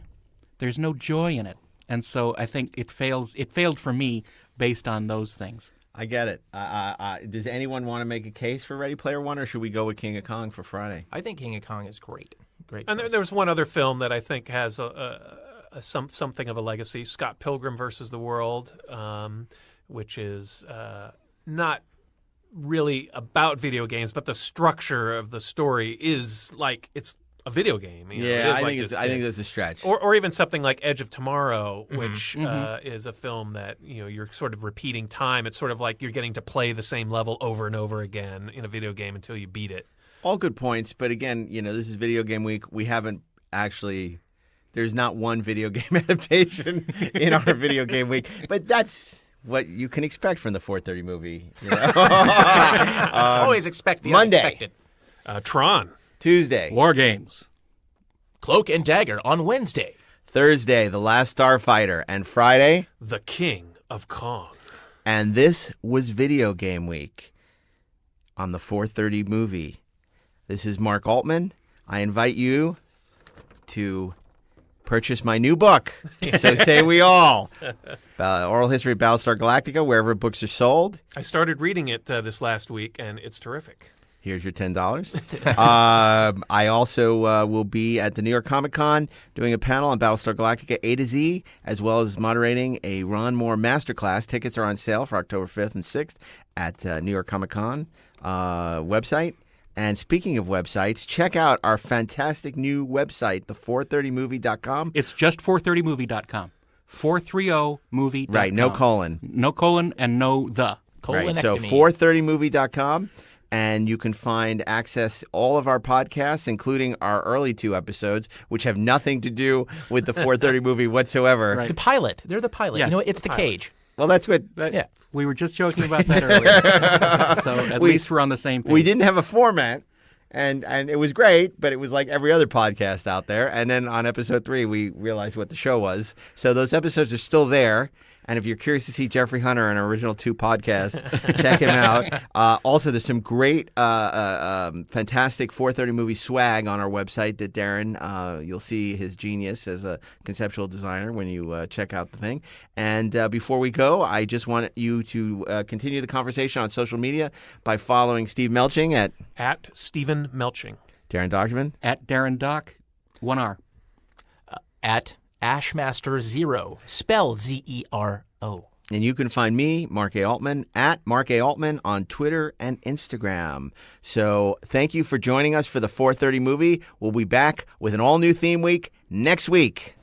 There's no joy in it. And so I think it fails. It failed for me based on those things. I get it. Does anyone want to make a case for Ready Player One, or should we go with King of Kong for Friday? I think King of Kong is great. Great. And choice. there was one other film that I think has something of a legacy, Scott Pilgrim versus the World, which is not really about video games, but the structure of the story is like it's a video game. You know, it is I like think this I think game. that's a stretch. Or even something like Edge of Tomorrow, which is a film that you're sort of repeating time. It's sort of like you're getting to play the same level over and over again in a video game until you beat it. All good points, but again, this is Video Game Week. We haven't actually. There's not one video game adaptation in our Video Game Week, but that's what you can expect from the 4:30 movie. Always expect the Monday. unexpected. Tron. Tuesday, War games. Cloak and Dagger on Wednesday. Thursday, The Last Starfighter, and Friday. The King of Kong. And this was Video Game Week on the 4:30 movie. This is Mark Altman. I invite you to purchase my new book. So say we all. Oral History of Battlestar Galactica, wherever books are sold. I started reading it this last week, and it's terrific. Here's your $10. I also will be at the New York Comic Con doing a panel on Battlestar Galactica A to Z, as well as moderating a Ron Moore masterclass. Tickets are on sale for October 5th and 6th at New York Comic Con website. And speaking of websites, check out our fantastic new website, the430movie.com. It's just 430movie.com. 430movie.com. Right, no colon. No colon and no the. Right, so Colonectomy. 430movie.com. And you can access all of our podcasts, including our early 2 episodes, which have nothing to do with the 430 movie whatsoever. Right. The pilot. They're the pilot. Yeah, It's the cage. Well, that's what Yeah. We were just joking about that earlier. So at least we're on the same page. we didn't have a format, and it was great, but it was like every other podcast out there. And then on episode 3, we realized what the show was. So those episodes are still there. And if you're curious to see Jeffrey Hunter on our original 2 podcasts, check him out. Also, there's some great, fantastic 430 movie swag on our website that Daren, you'll see his genius as a conceptual designer when you check out the thing. And before we go, I just want you to continue the conversation on social media by following Steve Melching At Stephen Melching. Daren Dochterman. At Daren Doc, 1R. At Ashmaster0. Spell Zero. And you can find me, Mark A. Altman, at Mark A. Altman on Twitter and Instagram. So thank you for joining us for the 4:30 movie. We'll be back with an all-new theme week next week.